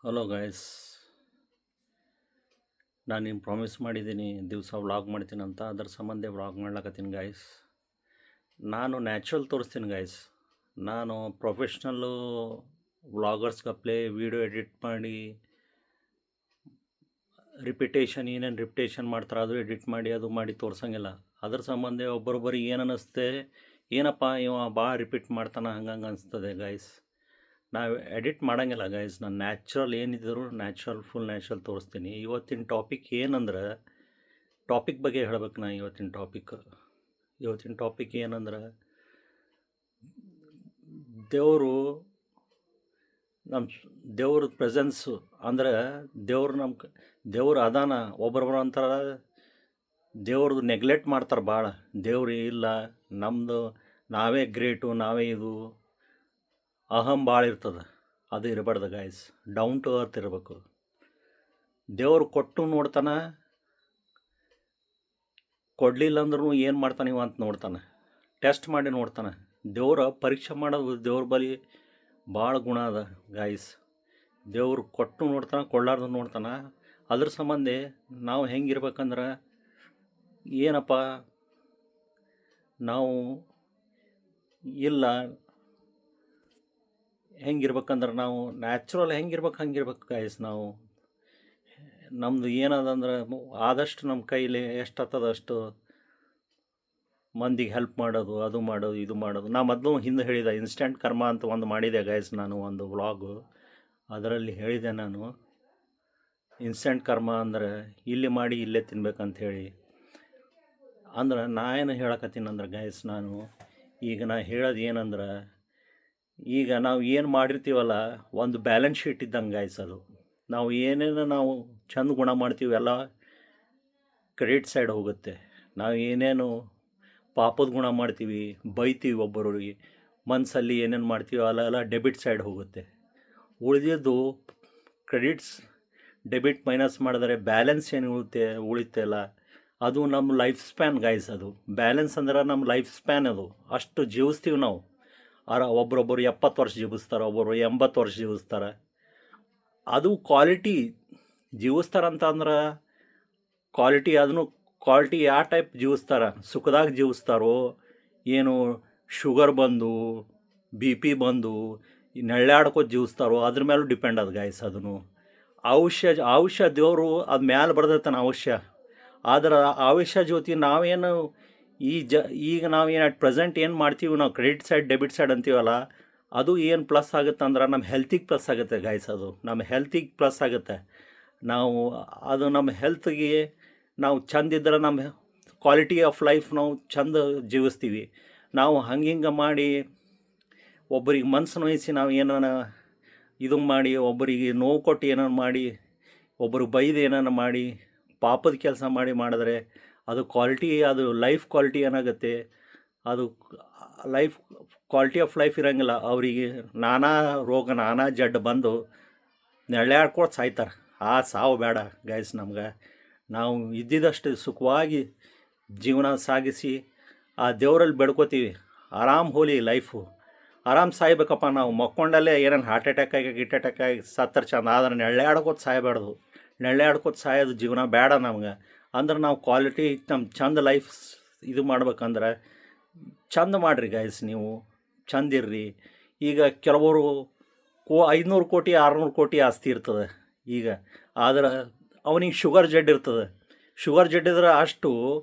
Hello guys, ನಾನು ನಿಮ್ಗೆ promise ಮಾಡಿದ್ದೀನಿ ದಿವಸ ವ್ಲಾಗ್ ಮಾಡ್ತೀನಿ ಅಂತ. ಅದ್ರ ಸಂಬಂಧ ವ್ಲಾಗ್ ಮಾಡ್ಲಕತ್ತೀನಿ ಗಾಯ್ಸ್. ನಾನು ನ್ಯಾಚುರಲ್ ತೋರಿಸ್ತೀನಿ ಗಾಯ್ಸ್. ನಾನು ಪ್ರೊಫೆಷ್ನಲ್ಲು ವ್ಲಾಗರ್ಸ್ಗಪ್ಲೆ ವೀಡಿಯೋ ಎಡಿಟ್ ಮಾಡಿ ಏನೇನು ರಿಪಿಟೇಷನ್ ಮಾಡ್ತಾರೆ ಅದು ಎಡಿಟ್ ಮಾಡಿ ಅದು ಮಾಡಿ ತೋರ್ಸಂಗಿಲ್ಲ. ಅದ್ರ ಸಂಬಂಧ ಒಬ್ಬರೊಬ್ಬರಿಗೆ ಏನು ಅನ್ನಿಸ್ತೆ, ಏನಪ್ಪ ಇವ ಭಾಳ ರಿಪೀಟ್ ಮಾಡ್ತಾನೆ ಹಂಗಂಗೆ ಅನಿಸ್ತದೆ ಗಾಯ್ಸ್. ನಾವು ಎಡಿಟ್ ಮಾಡೋಂಗಿಲ್ಲ ಗೈಸ್. ನಾನು ನ್ಯಾಚುರಲ್ ಏನಿದ್ರು ಫುಲ್ ನ್ಯಾಚುರಲ್ ತೋರಿಸ್ತೀನಿ. ಇವತ್ತಿನ ಟಾಪಿಕ್ ಏನಂದ್ರೆ, ಟಾಪಿಕ್ ಬಗ್ಗೆ ಹೇಳ್ಬೇಕು. ನಾ ಇವತ್ತಿನ ಟಾಪಿಕ್ ಏನಂದ್ರೆ, ದೇವ್ರ ಪ್ರೆಸೆನ್ಸು ಅಂದ್ರೆ ದೇವ್ರು ಅದಾನ. ಒಬ್ಬರೊಬ್ಬರು ಅಂತಾರೆ ದೇವ್ರದ್ದು ನೆಗ್ಲೆಕ್ಟ್ ಮಾಡ್ತಾರೆ ಭಾಳ. ದೇವ್ರು ಇಲ್ಲ, ನಾವೇ ಗ್ರೇಟು, ನಾವೇ ಇದು ಅಹಂ ಭಾಳ ಇರ್ತದೆ. ಅದು ಇರಬಾರ್ದು ಗಾಯ್ಸ್. ಡೌನ್ ಟು ಅರ್ತ್ ಇರಬೇಕು. ದೇವ್ರು ಕೊಟ್ಟು ನೋಡ್ತಾನೆ, ಕೊಡಲಿಲ್ಲ ಅಂದ್ರೂ ಏನು ಮಾಡ್ತಾನೆ ಇವ ಅಂತ ನೋಡ್ತಾನೆ, ಟೆಸ್ಟ್ ಮಾಡಿ ನೋಡ್ತಾನೆ. ದೇವ್ರ ಪರೀಕ್ಷೆ ಮಾಡೋದು ದೇವ್ರ ಬಳಿ ಭಾಳ ಗುಣ ಅದ ಗಾಯ್ಸ್. ದೇವ್ರು ಕೊಟ್ಟು ನೋಡ್ತಾನೆ, ಕೊಡಲಾರ್ದು ನೋಡ್ತಾನೆ. ಅದ್ರ ಸಂಬಂಧ ನಾವು ಹೆಂಗಿರ್ಬೇಕಂದ್ರೆ, ಏನಪ್ಪ ನಾವು ಇಲ್ಲ ಹೆಂಗಿರ್ಬೇಕಂದ್ರೆ, ನಾವು ನ್ಯಾಚುರಲ್ ಹಂಗಿರ್ಬೇಕು ಗಾಯ್ಸ್. ನಮ್ಮದು ಏನದಂದ್ರೆ, ಆದಷ್ಟು ನಮ್ಮ ಕೈಲಿ ಎಷ್ಟು ಆಗ್ತದೆ ಅಷ್ಟು ಮಂದಿಗೆ ಹೆಲ್ಪ್ ಮಾಡೋದು, ಅದು ಮಾಡೋದು, ಇದು ಮಾಡೋದು. ನಾ ಮೊದಲು ಹಿಂದೆ ಹೇಳಿದೆ, ಇನ್ಸ್ಟೆಂಟ್ ಕರ್ಮ ಅಂತ ಒಂದು ಮಾಡಿದೆ ಗಾಯ್ಸ್. ನಾನು ಒಂದು ವ್ಲಾಗು ಅದರಲ್ಲಿ ಹೇಳಿದೆ ನಾನು, ಇನ್ಸ್ಟೆಂಟ್ ಕರ್ಮ ಅಂದರೆ ಇಲ್ಲಿ ಮಾಡಿ ಇಲ್ಲೇ ತಿನ್ಬೇಕಂತ ಹೇಳಿ. ಅಂದ್ರೆ ನಾ ಏನು ಹೇಳಕತ್ತೀನಂದ್ರೆ ಗಾಯ್ಸ್, ಈಗ ನಾ ಹೇಳೋದು ಏನಂದ್ರೆ, ಈಗ ನಾವು ಏನು ಮಾಡಿರ್ತೀವಲ್ಲ, ಒಂದು ಬ್ಯಾಲೆನ್ಸ್ ಶೀಟ್ ಇದ್ದಂಗೆ ಗಾಯ್ಸ್. ಅದು ನಾವು ಚಂದ ಗುಣ ಮಾಡ್ತೀವಿ ಎಲ್ಲ ಕ್ರೆಡಿಟ್ ಸೈಡ್ ಹೋಗುತ್ತೆ. ನಾವು ಏನೇನು ಪಾಪದ ಗುಣ ಮಾಡ್ತೀವಿ, ಬೈತೀವಿ ಒಬ್ಬರಿಗೆ, ಮನಸ್ಸಲ್ಲಿ ಏನೇನು ಮಾಡ್ತೀವಿ ಅಲ್ಲೆಲ್ಲ ಡೆಬಿಟ್ ಸೈಡ್ ಹೋಗುತ್ತೆ. ಉಳಿದಿದ್ದು ಕ್ರೆಡಿಟ್ಸ್ ಡೆಬಿಟ್ ಮೈನಸ್ ಮಾಡಿದ್ರೆ ಬ್ಯಾಲೆನ್ಸ್ ಏನು ಉಳಿತೆ ಅಲ್ಲ, ಅದು ನಮ್ಮ ಲೈಫ್ ಸ್ಪ್ಯಾನ್ ಗಾಯ್ಸ್. ಅದು ಬ್ಯಾಲೆನ್ಸ್ ಅಂದ್ರೆ ನಮ್ಮ ಲೈಫ್ ಸ್ಪ್ಯಾನ್. ಅದು ಅಷ್ಟು ಜೀವಿಸ್ತೀವಿ ನಾವು. ಒಬ್ಬರೊಬ್ಬರು 70 ವರ್ಷ ಜೀವಿಸ್ತಾರೆ, ಒಬ್ಬರು 80 ವರ್ಷ ಜೀವಿಸ್ತಾರೆ. ಅದು ಕ್ವಾಲಿಟಿ ಜೀವಿಸ್ತಾರಂತ ಅಂದ್ರೆ ಕ್ವಾಲಿಟಿ ಯಾವ ಟೈಪ್ ಜೀವಿಸ್ತಾರೆ, ಸುಖದಾಗ ಜೀವಿಸ್ತಾರೋ ಏನು ಶುಗರ್ ಬಂದು BP ಬಂದು ನೆಳ್ಳಾಡ್ಕೋತ ಜೀವಿಸ್ತಾರೋ ಅದ್ರ ಮೇಲೂ ಡಿಪೆಂಡ್ ಅದು ಗಾಯ್ಸ್. ಅದನ್ನು ಆಯುಷ್ಯ ದೇವರು ಅದು ಮ್ಯಾಲೆ ಬರ್ದೈತಾನೆ ಆಯುಷ್ಯ. ಆದ್ರೆ ಆಯುಷ್ಯ ಜೊತೆ ನಾವೇನು ಈಗ ನಾವೇನು ಅಟ್ ಪ್ರೆಸೆಂಟ್ ಏನು ಮಾಡ್ತೀವಿ, ನಾವು ಕ್ರೆಡಿಟ್ ಸೈಡ್ ಡೆಬಿಟ್ ಸೈಡ್ ಅಂತೀವಲ್ಲ, ಅದು ಏನು ಪ್ಲಸ್ ಆಗುತ್ತೆ ಅಂದ್ರೆ ನಮ್ಮ ಹೆಲ್ತಿಗೆ ಪ್ಲಸ್ ಆಗುತ್ತೆ ಗಾಯ್ಸ್. ಅದು ನಮ್ಮ ಹೆಲ್ತಿಗೆ ಪ್ಲಸ್ ಆಗುತ್ತೆ. ನಮ್ಮ ಹೆಲ್ತ್ಗೆ ನಾವು ಚಂದಿದ್ರೆ ನಮ್ಮ ಕ್ವಾಲಿಟಿ ಆಫ್ ಲೈಫ್ ನಾವು ಚಂದ ಜೀವಿಸ್ತೀವಿ. ನಾವು ಹಿಂಗೆ ಮಾಡಿ ಒಬ್ಬರಿಗೆ ಮನಸ್ಸು ನೋಯಿಸಿ ನಾವು ಏನಾನ ಇದು ಮಾಡಿ, ಒಬ್ಬರಿಗೆ ನೋವು ಕೊಟ್ಟು ಏನಾರು ಮಾಡಿ, ಒಬ್ಬರಿಗೆ ಬೈದು ಏನಾರು ಮಾಡಿ, ಪಾಪದ ಕೆಲಸ ಮಾಡಿದ್ರೆ ಅದು ಲೈಫ್ ಕ್ವಾಲಿಟಿ ಏನಾಗುತ್ತೆ, ಅದು ಕ್ವಾಲಿಟಿ ಆಫ್ ಲೈಫ್ ಇರೋಂಗಿಲ್ಲ. ಅವರಿಗೆ ನಾನಾ ರೋಗ, ನಾನಾ ಜಡ್ಡು ಬಂದು ನೆಳ್ಯಾಡ್ಕೊಟ್ಟು ಸಾಯ್ತಾರೆ. ಆ ಸಾವು ಬೇಡ ಗೈಸ್ ನಮ್ಗೆ. ನಾವು ಇದ್ದಿದ್ದಷ್ಟು ಸುಖವಾಗಿ ಜೀವನ ಸಾಗಿಸಿ ಆ ದೇವರಲ್ಲಿ ಬೆಡ್ಕೋತೀವಿ, ಆರಾಮ್ ಹೋಲಿ ಲೈಫು, ಆರಾಮ್ ಸಾಯ್ಬೇಕಪ್ಪ. ನಾವು ಮಕ್ಕೊಂಡಲ್ಲೇ ಏನೇನು ಹಾರ್ಟ್ ಅಟ್ಯಾಕ್ ಆಗಿ ಸತ್ತರ ಚಂದ. ಆದರೆ ನೆಳ್ಯಾಡ್ಕೋತ ಸಾಯಬಾರ್ದು. ನೆಳ್ಯಾಡ್ಕೋತ ಸಾಯೋದು ಜೀವನ ಬೇಡ ನಮ್ಗೆ. ಅಂದ್ರೆ ನಾವು ಕ್ವಾಲಿಟಿ ನಮ್ಮ ಚಂದ ಲೈಫ್ ಇದು ಮಾಡ್ಬೇಕಂದ್ರೆ ಚಂದ ಮಾಡಿರಿ ಗೈಸ್. ನೀವು ಚಂದಿರ್ರಿ. ಈಗ ಕೆಲವರು 500 ಕೋಟಿ 600 ಕೋಟಿ ಆಸ್ತಿ ಇರ್ತದೆ ಈಗ, ಆದ್ರೆ ಅವನಿಗೆ ಶುಗರ್ ಜಡ್ ಇರ್ತದೆ. ಶುಗರ್ ಜಡ್ಡಿದ್ರೆ ಅಷ್ಟು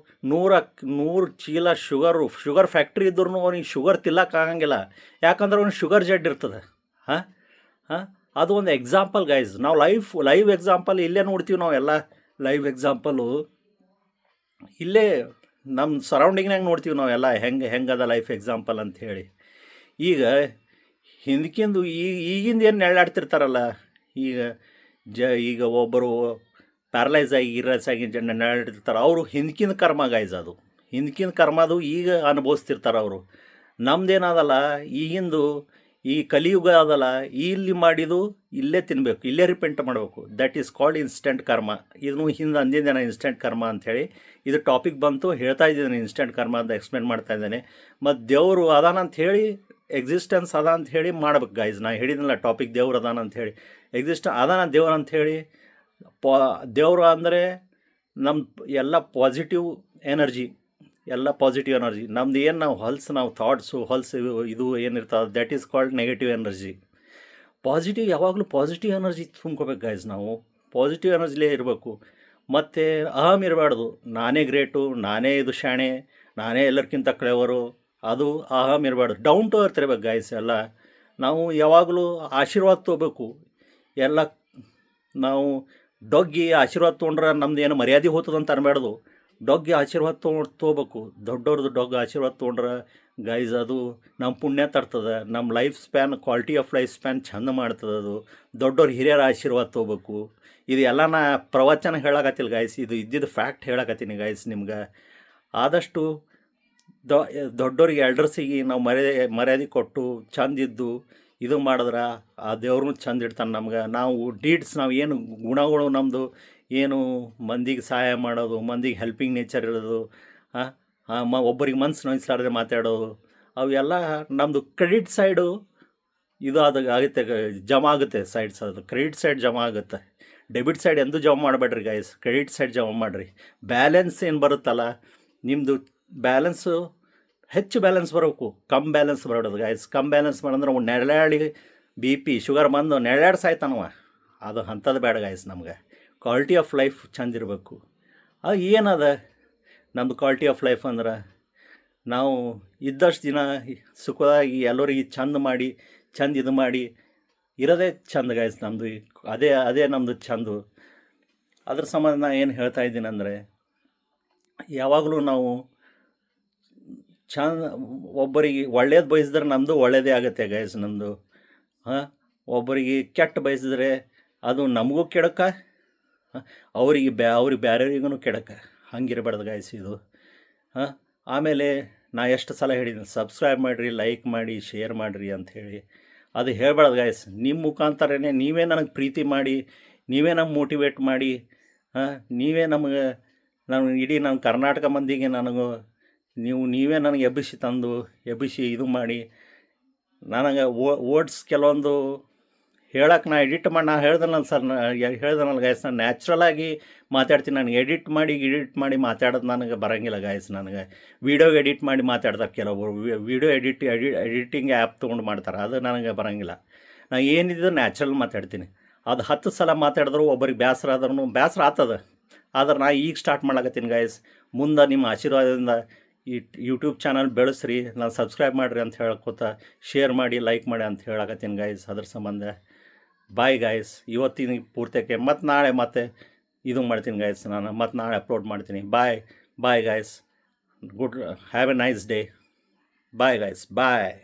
100 ಚೀಲ ಶುಗರ್ ಫ್ಯಾಕ್ಟ್ರಿ ಇದ್ರೂ ಅವನಿಗೆ ಶುಗರ್ ತಿಲ್ಲಕ್ಕಾಗಂಗಿಲ್ಲ. ಯಾಕಂದ್ರೆ ಅವ್ನಿಗೆ ಶುಗರ್ ಜಡ್ ಇರ್ತದೆ. ಅದು ಒಂದು ಎಕ್ಸಾಂಪಲ್ ಗೈಸ್. ನಾವು ಲೈವ್ ಎಕ್ಸಾಂಪಲ್ ಇಲ್ಲೇ ನೋಡ್ತೀವಿ. ನಾವೆಲ್ಲ ಲೈವ್ ಎಕ್ಸಾಂಪಲು ಇಲ್ಲೇ ನಮ್ಮ ಸರೌಂಡಿಂಗ್ನಾಗ ನೋಡ್ತೀವಿ ನಾವೆಲ್ಲ, ಹೆಂಗದ ಲೈಫ್ ಎಕ್ಸಾಂಪಲ್ ಅಂತ ಹೇಳಿ. ಈಗ ಹಿಂದಕ್ಕಿಂದು ಈಗಿಂದ ಏನು ನೆಳ್ಳಾಡ್ತಿರ್ತಾರಲ್ಲ, ಈಗ ಒಬ್ಬರು ಪ್ಯಾರಲೈಸ್ ಆಗಿ ನೆಳ್ಳಾಡ್ತಿರ್ತಾರೆ, ಅವರು ಹಿಂದಕ್ಕಿಂದ ಕರ್ಮ ಗಾಯ್ಸ್. ಅದು ಹಿಂದಕ್ಕಿಂದ ಕರ್ಮದು ಈಗ ಅನುಭವಿಸ್ತಿರ್ತಾರೆ ಅವರು. ನಮ್ದೇನದಲ್ಲ, ಈಗಿಂದು ಈ ಕಲಿಯುಗ ಅದಲ್ಲ, ಇಲ್ಲಿ ಮಾಡಿದ್ದು ಇಲ್ಲೇ ತಿನ್ನಬೇಕು, ಇಲ್ಲೇ ರಿಪೆಂಟ್ ಮಾಡಬೇಕು. ದಟ್ ಈಸ್ ಕಾಲ್ಡ್ ಇನ್ಸ್ಟೆಂಟ್ ಕರ್ಮ. ಇದನ್ನು ಹಿಂದೆ ಅಂದಿದ್ದೇನೆ ಇನ್ಸ್ಟೆಂಟ್ ಕರ್ಮ ಅಂಥೇಳಿ. ಇದು ಟಾಪಿಕ್ ಬಂತು, ಹೇಳ್ತಾ ಇದ್ದೇನೆ ಇನ್ಸ್ಟೆಂಟ್ ಕರ್ಮ ಅಂತ ಎಕ್ಸ್ಪ್ಲೇನ್ ಮಾಡ್ತಾ ಇದ್ದೇನೆ. ಮತ್ತು ದೇವರು ಅದಾನಂತ ಹೇಳಿ ಎಕ್ಸಿಸ್ಟೆನ್ಸ್ ಅದ ಅಂತ ಹೇಳಿ ಮಾಡ್ಬೇಕು ಗೈಸ್. ನಾ ಹೇಳಿದ್ನಲ್ಲ ಟಾಪಿಕ್ ದೇವ್ರು ಅದಾನ ಅಂಥೇಳಿ, ಅದಾನ ದೇವ್ರು ಅಂಥೇಳಿ. ದೇವರು ಅಂದರೆ ನಮ್ಮ ಎಲ್ಲ ಪಾಸಿಟಿವ್ ಎನರ್ಜಿ, ಎಲ್ಲ ಪಾಸಿಟಿವ್ ಎನರ್ಜಿ. ನಮ್ದು ಏನು ನಾವು ಥಾಟ್ಸು ಇದು ಏನಿರ್ತದೆ that is called negative energy. ಯಾವಾಗಲೂ ಪಾಸಿಟಿವ್ ಎನರ್ಜಿ ತುಂಬ್ಕೋಬೇಕು ಗೈಸ್. ನಾವು ಪಾಸಿಟಿವ್ ಎನರ್ಜಿಲೇ ಇರಬೇಕು. ಮತ್ತು ಅಹಂ ಇರಬಾರ್ದು, ನಾನೇ ಗ್ರೇಟು, ನಾನೇ ಇದು ಶಾಣೆ, ನಾನೇ ಎಲ್ಲರಿಗಿಂತ ಕ್ಲೇವರು, ಅದು ಅಹಂ ಇರಬಾರ್ದು. ಡೌನ್ ಟು ಅರ್ತ್ ಇರ್ಬೇಕು ಗೈಸ್. ಎಲ್ಲ ನಾವು ಯಾವಾಗಲೂ ಆಶೀರ್ವಾದ ತೊಗೋಬೇಕು. ಎಲ್ಲ ನಾವು ಡೊಗ್ಗಿ ಆಶೀರ್ವಾದ ತೊಗೊಂಡ್ರೆ ನಮ್ದು ಏನು ಮರ್ಯಾದೆ ಹೋಗ್ತದಂತ ಅನ್ಬಾರ್ದು. ಡೊಗ್ಗಿ ಆಶೀರ್ವಾದ ತೊಗೋಬೇಕು. ದೊಡ್ಡವ್ರದ್ದು ಡೊಗ್ ಆಶೀರ್ವಾದ ತೊಗೊಂಡ್ರೆ ಗೈಸ್ ಅದು ನಮ್ಮ ಪುಣ್ಯ ತರ್ತದೆ. ನಮ್ಮ life span, quality of life span ಚಂದ ಮಾಡ್ತದೆ ಅದು. ದೊಡ್ಡವ್ರು ಹಿರಿಯರ ಆಶೀರ್ವಾದ ತೊಗೋಬೇಕು. ಇದು ಎಲ್ಲ ನಾ ಪ್ರವಚನ ಹೇಳಕತ್ತಿಲ್ಲ ಗೈಸ್, ಇದು ಇದ್ದಿದ್ದು ಫ್ಯಾಕ್ಟ್ ಹೇಳಕತ್ತೀನಿ ಗೈಸ್ ನಿಮ್ಗೆ. ಆದಷ್ಟು ದೊಡ್ಡವ್ರಿಗೆ ಎಲ್ಡರ್ಸಿಗೆ ನಾವು ಮರ್ಯಾದೆ ಕೊಟ್ಟು ಚಂದಿದ್ದು ಇದು ಮಾಡಿದ್ರೆ ಆ ದೇವ್ರನ್ನೂ ಚಂದ ಇಡ್ತಾನೆ ನಮ್ಗೆ. ನಾವು ಡೀಡ್ಸ್, ನಾವು ಏನು ಗುಣಗಳು ನಮ್ಮದು ಏನು, ಮಂದಿಗೆ ಸಹಾಯ ಮಾಡೋದು, ಮಂದಿಗೆ ಹೆಲ್ಪಿಂಗ್ ನೇಚರ್ ಇರೋದು, ಒಬ್ಬರಿಗೆ ಮನ್ಸು ನೋಯಿಸಲಾರದೆ ಮಾತಾಡೋದು, ಅವೆಲ್ಲ ನಮ್ಮದು ಕ್ರೆಡಿಟ್ ಸೈಡು ಇದು ಆಗುತ್ತೆ, ಜಮಾ ಆಗುತ್ತೆ ಸೈಡ್ಸ್. ಅದು ಕ್ರೆಡಿಟ್ ಸೈಡ್ ಜಮಾ ಆಗುತ್ತೆ. ಡೆಬಿಟ್ ಸೈಡ್ ಎಂದೂ ಜಮಾ ಮಾಡಬೇಡ್ರಿ ಗೈಸ್, ಕ್ರೆಡಿಟ್ ಸೈಡ್ ಜಮಾ ಮಾಡಿರಿ. ಬ್ಯಾಲೆನ್ಸ್ ಏನು ಬರುತ್ತಲ್ಲ ನಿಮ್ಮದು, ಬ್ಯಾಲೆನ್ಸು ಹೆಚ್ಚು ಬ್ಯಾಲೆನ್ಸ್ ಬರಬೇಕು, ಕಮ್ ಬ್ಯಾಲೆನ್ಸ್ ಬರೋದು ಗೈಸ್. ಕಮ್ ಬ್ಯಾಲೆನ್ಸ್ ಮಾಡಂದ್ರೆ ನೆರಳಾಡಿ BP ಶುಗರ್ ಬಂದು ನೆರಳಾಡಿ ಸಾಯ್ತಾನವ, ಅದು ಅಂಥದ್ದು ಬೇಡ ಗೈಸ್. ನಮ್ಗೆ ಕ್ವಾಲಿಟಿ ಆಫ್ ಲೈಫ್ ಚಂದ ಇರಬೇಕು. ಅದು ಏನದ ನಮ್ಮದು ಕ್ವಾಲಿಟಿ ಆಫ್ ಲೈಫ್ ಅಂದ್ರೆ, ನಾವು ಇದ್ದಷ್ಟು ದಿನ ಸುಖದಾಗಿ ಎಲ್ಲರಿಗೆ ಚಂದ ಇದು ಮಾಡಿ ಇರೋದೇ ಚಂದ ಗೈಸ್. ನಮ್ಮದು ಅದೇ ನಮ್ಮದು ಚಂದು. ಅದ್ರ ಸಂಬಂಧ ನಾನು ಏನು ಹೇಳ್ತಾ ಇದ್ದೀನಿ ಅಂದರೆ, ಯಾವಾಗಲೂ ನಾವು ಒಬ್ಬರಿಗೆ ಒಳ್ಳೇದು ಬಯಸಿದ್ರೆ ನಮ್ಮದು ಒಳ್ಳೆಯದೇ ಆಗುತ್ತೆ ಗೈಸ್. ನಮ್ಮದು ಒಬ್ಬರಿಗೆ ಕೆಟ್ಟ ಬಯಸಿದ್ರೆ ಅದು ನಮಗೂ ಕೆಡಕ, ಅವ್ರಿಗೆ ಬೇರೆಯವ್ರಿಗೂ ಕೆಡಕ. ಹಂಗಿರಬಾರ್ದು ಗೈಸ್ ಇದು. ಆಮೇಲೆ ನಾ ಎಷ್ಟು ಸಲ ಹೇಳಿದ್ದೀನಿ, ಸಬ್ಸ್ಕ್ರೈಬ್ ಮಾಡಿರಿ, ಲೈಕ್ ಮಾಡಿ, ಶೇರ್ ಮಾಡಿರಿ ಅಂಥೇಳಿ. ಅದು ಹೇಳ್ಬಾರ್ದು ಗೈಸ್. ನಿಮ್ಮ ಮುಖಾಂತರನೇ ನೀವೇ ನನಗೆ ಪ್ರೀತಿ ಮಾಡಿ, ನೀವೇ ನಮ್ಗೆ ಮೋಟಿವೇಟ್ ಮಾಡಿ, ನೀವೇ ನಮಗೆ ಇಡೀ ನಮ್ಮ ಕರ್ನಾಟಕ ಮಂದಿಗೆ ನೀವೇ ನನಗೆ ಎಬ್ಬಿಸಿ ಇದು ಮಾಡಿ ನನಗೆ ವರ್ಡ್ಸ್ ಕೆಲವೊಂದು ಹೇಳಕ್ಕೆ ನಾ ಎಡಿಟ್ ಮಾಡಿ, ಹೇಳ್ದನಲ್ಲ ಗೈಸ್, ನಾನು ನ್ಯಾಚುರಲಾಗಿ ಮಾತಾಡ್ತೀನಿ. ನನಗೆ ಎಡಿಟ್ ಮಾಡಿ ಮಾತಾಡೋದು ನನಗೆ ಬರೋಂಗಿಲ್ಲ ಗೈಸ್. ನನಗೆ ವೀಡಿಯೋ ಎಡಿಟ್ ಮಾಡಿ ಮಾತಾಡ್ತಾರೆ ಕೆಲವೊಬ್ಬರು, ವೀಡಿಯೋ ಎಡಿಟಿಂಗ್ ಆ್ಯಪ್ ತೊಗೊಂಡು ಮಾಡ್ತಾರೆ, ಅದು ನನಗೆ ಬರೋಂಗಿಲ್ಲ. ನಾನು ಏನಿದ್ದು ನ್ಯಾಚುರಲ್ ಮಾತಾಡ್ತೀನಿ. ಅದು 10 ಸಲ ಮಾತಾಡಿದ್ರು ಒಬ್ಬರಿಗೆ ಬೇಸರ ಆಗ್ತದೆ. ಆದ್ರೆ ನಾ ಈಗ ಸ್ಟಾರ್ಟ್ ಮಾಡ್ಲಕತ್ತೀನಿ ಗೈಸ್. ಮುಂದೆ ನಿಮ್ಮ ಆಶೀರ್ವಾದದಿಂದ ಈ ಯೂಟ್ಯೂಬ್ ಚಾನಲ್ ಬೆಳೆಸ್ರಿ, ನಾನು ಸಬ್ಸ್ಕ್ರೈಬ್ ಮಾಡಿರಿ ಅಂತ ಹೇಳ್ಕೊತ, ಶೇರ್ ಮಾಡಿ, ಲೈಕ್ ಮಾಡಿ ಅಂತ ಹೇಳಕತ್ತೀನಿ ಗೈಸ್. ಅದ್ರ ಸಂಬಂಧ ಬಾಯ್ ಗೈಸ್. ಇವತ್ತಿನ ಪೂರ್ತಕ್ಕೆ ಮತ್ತು ನಾಳೆ ಇದು ಮಾಡ್ತೀನಿ ಗೈಸ್. ನಾನು ನಾಳೆ ಅಪ್ಲೋಡ್ ಮಾಡ್ತೀನಿ. Bye guys. Have a nice day. Bye guys. Bye.